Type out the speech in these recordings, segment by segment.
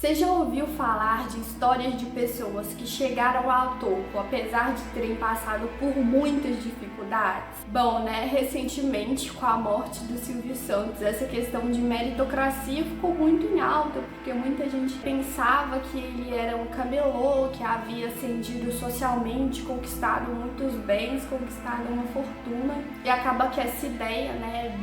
Você já ouviu falar de histórias de pessoas que chegaram ao topo, apesar de terem passado por muitas dificuldades? Bom, recentemente, com a morte do Silvio Santos, essa questão de meritocracia ficou muito em alta, porque muita gente pensava que ele era um camelô, que havia ascendido socialmente, conquistado muitos bens, conquistado uma fortuna, e acaba que essa ideia,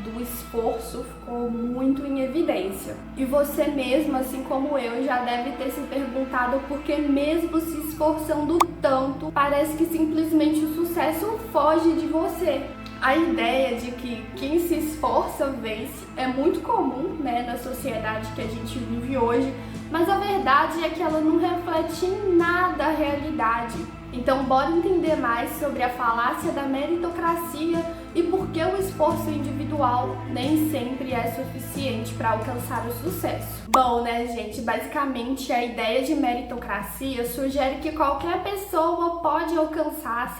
do esforço ficou muito em evidência. E você mesmo, assim como eu, já deve ter se perguntado por que mesmo se esforçando tanto, parece que simplesmente o sucesso foge de você. A ideia de que quem se esforça vence é muito comum, na sociedade que a gente vive hoje, mas a verdade é que ela não reflete em nada a realidade. Então, bora entender mais sobre a falácia da meritocracia e por que o esforço individual nem sempre é suficiente para alcançar o sucesso. Bom, gente, basicamente a ideia de meritocracia sugere que qualquer pessoa pode alcançar,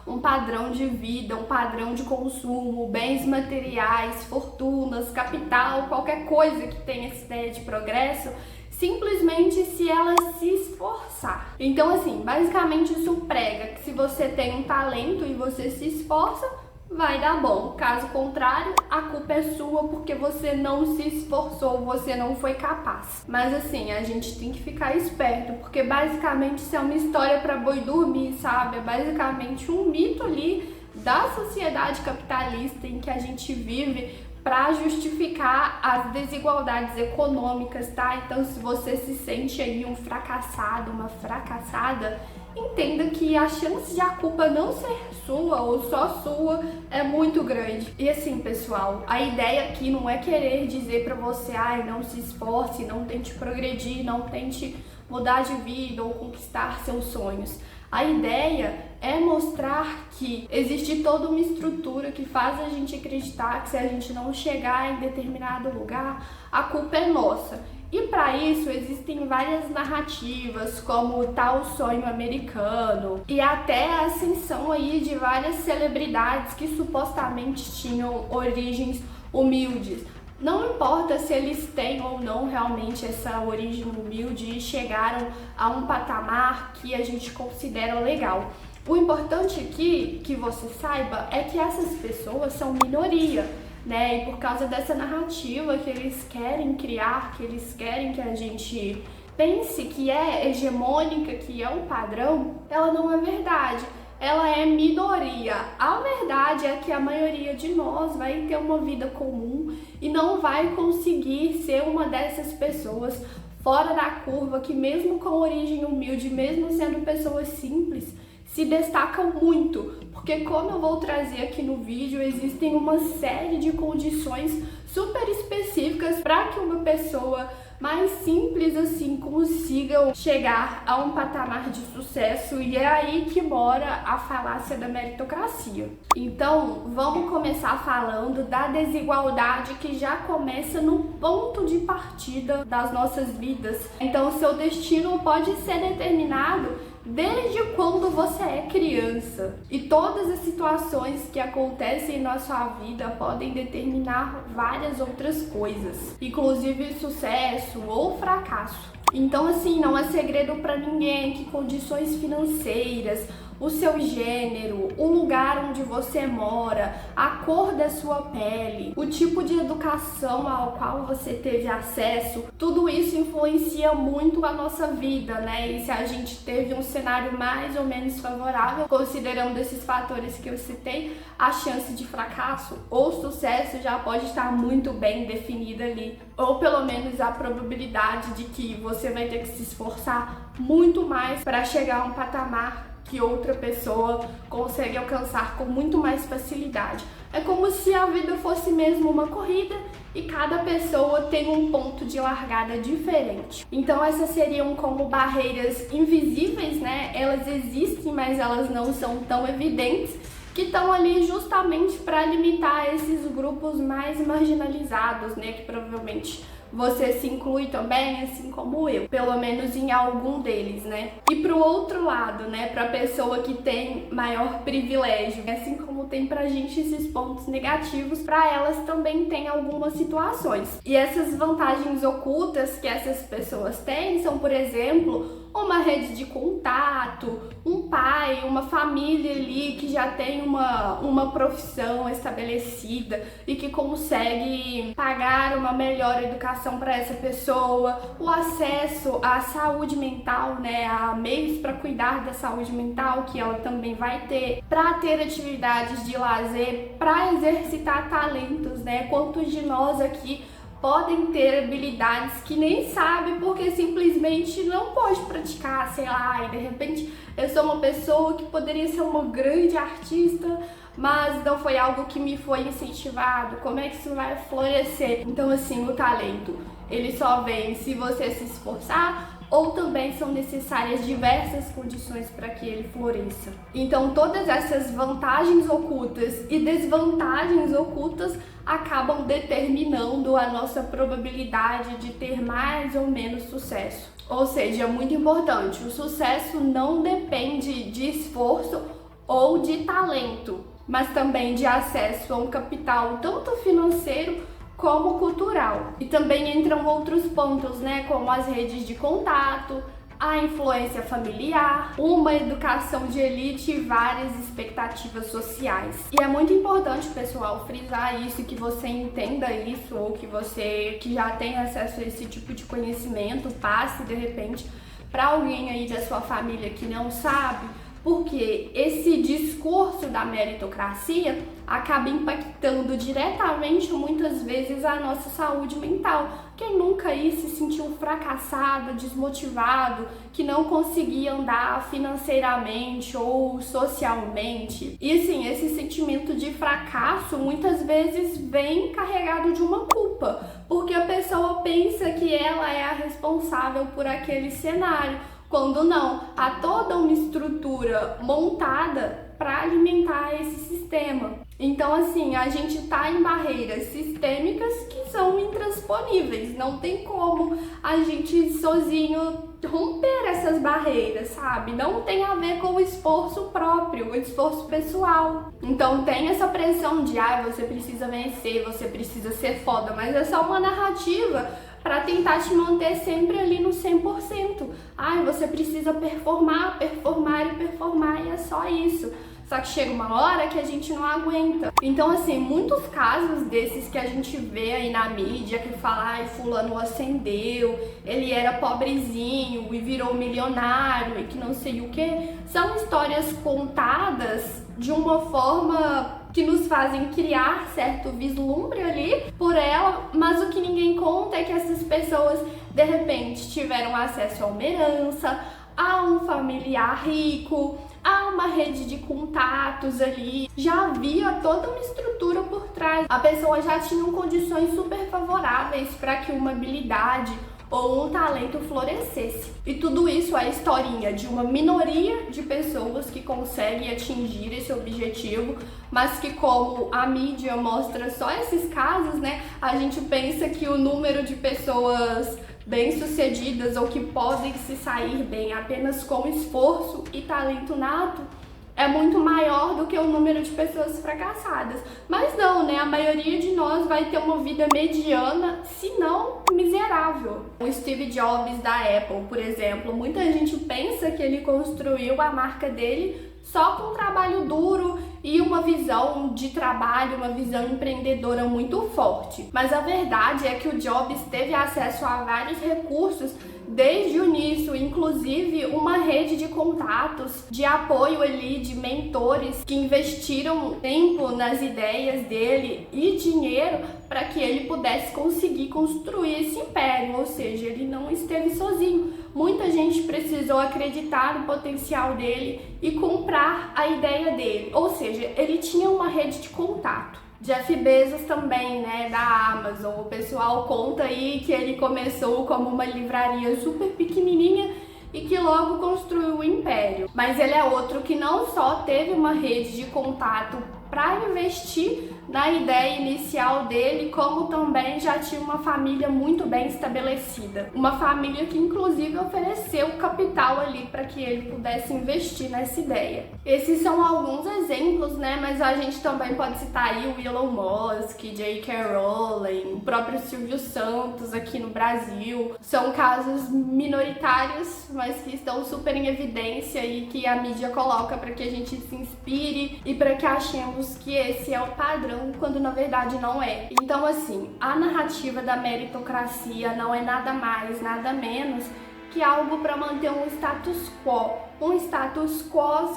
um padrão de vida, um padrão de consumo, bens materiais, fortunas, capital, qualquer coisa que tenha essa ideia de progresso, simplesmente se ela se esforçar. Então, basicamente isso prega que se você tem um talento e você se esforça, vai dar bom. Caso contrário, a culpa é sua porque você não se esforçou, você não foi capaz. Mas a gente tem que ficar esperto, porque basicamente isso é uma história para boi dormir, sabe? É basicamente um mito ali da sociedade capitalista em que a gente vive, para justificar as desigualdades econômicas, tá? Então, se você se sente aí um fracassado, uma fracassada, entenda que a chance de a culpa não ser sua ou só sua é muito grande. E pessoal, a ideia aqui não é querer dizer para você, não se esforce, não tente progredir, não tente mudar de vida ou conquistar seus sonhos. A ideia é mostrar que existe toda uma estrutura que faz a gente acreditar que se a gente não chegar em determinado lugar, a culpa é nossa. E para isso existem várias narrativas, como o tal sonho americano, e até a ascensão aí de várias celebridades que supostamente tinham origens humildes. Não importa se eles têm ou não realmente essa origem humilde e chegaram a um patamar que a gente considera legal. O importante aqui, que você saiba, é que essas pessoas são minoria, E por causa dessa narrativa que eles querem criar, que eles querem que a gente pense que é hegemônica, que é um padrão, ela não é verdade. Ela é minoria. A verdade é que a maioria de nós vai ter uma vida comum e não vai conseguir ser uma dessas pessoas fora da curva que, mesmo com origem humilde, mesmo sendo pessoas simples, se destacam muito. Porque, como eu vou trazer aqui no vídeo, existem uma série de condições super específicas para que uma pessoa mais simples consigam chegar a um patamar de sucesso, e é aí que mora a falácia da meritocracia. Então, vamos começar falando da desigualdade que já começa no ponto de partida das nossas vidas. Então, o seu destino pode ser determinado desde quando você é criança. E todas as situações que acontecem na sua vida podem determinar várias outras coisas, inclusive sucesso ou fracasso. Então, não é segredo para ninguém que condições financeiras, o seu gênero, o lugar onde você mora, a cor da sua pele, o tipo de educação ao qual você teve acesso, tudo isso influencia muito a nossa vida, E se a gente teve um cenário mais ou menos favorável, considerando esses fatores que eu citei, a chance de fracasso ou sucesso já pode estar muito bem definida ali, ou pelo menos a probabilidade de que você vai ter que se esforçar muito mais para chegar a um patamar que outra pessoa consegue alcançar com muito mais facilidade. É como se a vida fosse mesmo uma corrida e cada pessoa tem um ponto de largada diferente. Então essas seriam como barreiras invisíveis, Elas existem, mas elas não são tão evidentes, que estão ali justamente para limitar esses grupos mais marginalizados, que provavelmente você se inclui também, assim como eu, pelo menos em algum deles, né? E pro outro lado, né, pra pessoa que tem maior privilégio, assim como tem pra gente esses pontos negativos, pra elas também tem algumas situações. E essas vantagens ocultas que essas pessoas têm são, por exemplo, uma rede de contato, um pai, uma família ali que já tem uma profissão estabelecida e que consegue pagar uma melhor educação para essa pessoa, o acesso à saúde mental, né, a meios para cuidar da saúde mental que ela também vai ter, para ter atividades de lazer, para exercitar talentos, né? Quantos de nós aqui podem ter habilidades que nem sabe porque simplesmente não pode praticar, sei lá, e de repente eu sou uma pessoa que poderia ser uma grande artista, mas não foi algo que me foi incentivado. Como é que isso vai florescer? Então, assim, o talento, ele só vem se você se esforçar, ou também são necessárias diversas condições para que ele floresça. Então, todas essas vantagens ocultas e desvantagens ocultas acabam determinando a nossa probabilidade de ter mais ou menos sucesso. Ou seja, é muito importante, o sucesso não depende de esforço ou de talento, mas também de acesso a um capital tanto financeiro como cultural. E também entram outros pontos, né, como as redes de contato, a influência familiar, uma educação de elite e várias expectativas sociais. E é muito importante, pessoal, frisar isso, que você entenda isso, ou que você que já tem acesso a esse tipo de conhecimento, passe de repente para alguém aí da sua família que não sabe, porque esse discurso da meritocracia acaba impactando diretamente, muitas vezes, a nossa saúde mental. Quem nunca aí se sentiu fracassado, desmotivado, que não conseguia andar financeiramente ou socialmente? E assim, esse sentimento de fracasso muitas vezes vem carregado de uma culpa, porque a pessoa pensa que ela é a responsável por aquele cenário, quando não, há toda uma estrutura montada para alimentar esse sistema. Então, assim, a gente está em barreiras sistêmicas que são intransponíveis. Não tem como a gente sozinho romper essas barreiras, sabe? Não tem a ver com o esforço próprio, o esforço pessoal. Então tem essa pressão de, você precisa vencer, você precisa ser foda, mas é só uma narrativa para tentar te manter sempre ali no 100%. Você precisa performar, performar e performar, e é só isso. Só que chega uma hora que a gente não aguenta. Então, assim, muitos casos desses que a gente vê aí na mídia, que fala, fulano ascendeu, ele era pobrezinho e virou milionário e que não sei o que, são histórias contadas de uma forma que nos fazem criar certo vislumbre ali por ela, mas o que ninguém conta é que essas pessoas, de repente, tiveram acesso a uma herança, a um familiar rico, a uma rede de contatos ali, já havia toda uma estrutura por trás. A pessoa já tinha condições super favoráveis para que uma habilidade ou um talento florescesse. E tudo isso é a historinha de uma minoria de pessoas que conseguem atingir esse objetivo, mas que, como a mídia mostra só esses casos, né, a gente pensa que o número de pessoas bem-sucedidas ou que podem se sair bem apenas com esforço e talento nato é muito maior do que o número de pessoas fracassadas. Mas não, né? A maioria de nós vai ter uma vida mediana, se não miserável. O Steve Jobs da Apple, por exemplo, muita gente pensa que ele construiu a marca dele só com trabalho duro e uma visão de trabalho, uma visão empreendedora muito forte. Mas a verdade é que o Jobs teve acesso a vários recursos desde o início, inclusive uma rede de contatos, de apoio ali, de mentores que investiram tempo nas ideias dele e dinheiro para que ele pudesse conseguir construir esse império, ou seja, ele não esteve sozinho. Muita gente precisou acreditar no potencial dele e comprar a ideia dele, ou seja, ele tinha uma rede de contato. Jeff Bezos também, né, da Amazon, o pessoal conta aí que ele começou como uma livraria super pequenininha e que logo construiu o império. Mas ele é outro que não só teve uma rede de contato para investir na ideia inicial dele, como também já tinha uma família muito bem estabelecida. Uma família que inclusive ofereceu capital ali para que ele pudesse investir nessa ideia. Esses são alguns exemplos, né? Mas a gente também pode citar aí o Elon Musk, J.K. Rowling, o próprio Silvio Santos aqui no Brasil. São casos minoritários, mas que estão super em evidência e que a mídia coloca para que a gente se inspire e para que achemos que esse é o padrão, quando na verdade não é. Então, assim, a narrativa da meritocracia não é nada mais, nada menos que algo para manter um status quo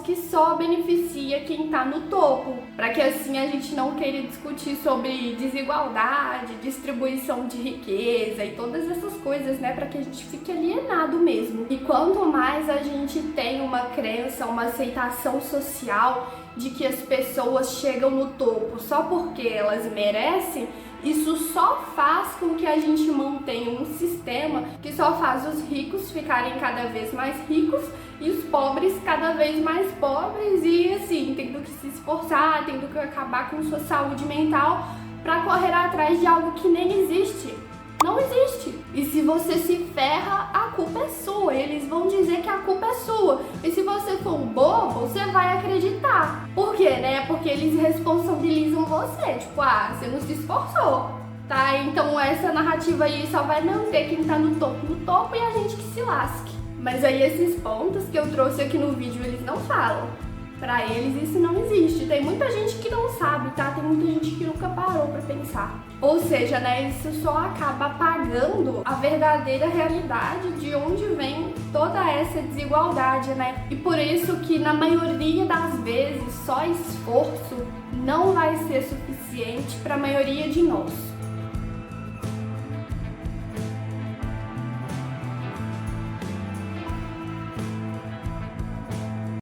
que só beneficia quem está no topo, para que assim a gente não queira discutir sobre desigualdade, distribuição de riqueza e todas essas coisas, né, para que a gente fique alienado mesmo. E quanto mais a gente tem uma crença, uma aceitação social de que as pessoas chegam no topo só porque elas merecem, isso só faz com que a gente mantenha um sistema que só faz os ricos ficarem cada vez mais ricos e os pobres cada vez mais pobres e assim, tendo que se esforçar, tendo que acabar com sua saúde mental para correr atrás de algo que nem existe. Não existe. E se você se ferra, a culpa é sua. Eles vão dizer que a culpa é sua. E se você for um bobo, você vai acreditar. Por quê, né? Porque eles responsabilizam você. Tipo, você não se esforçou, tá? Então essa narrativa aí só vai manter quem tá no topo e a gente que se lasque. Mas aí esses pontos que eu trouxe aqui no vídeo, eles não falam. Pra eles isso não existe. Tem muita gente que não sabe, tá? Tem muita gente que nunca parou pra pensar. Ou seja, né, isso só acaba apagando a verdadeira realidade de onde vem toda essa desigualdade, né? E por isso que na maioria das vezes só esforço não vai ser suficiente para a maioria de nós.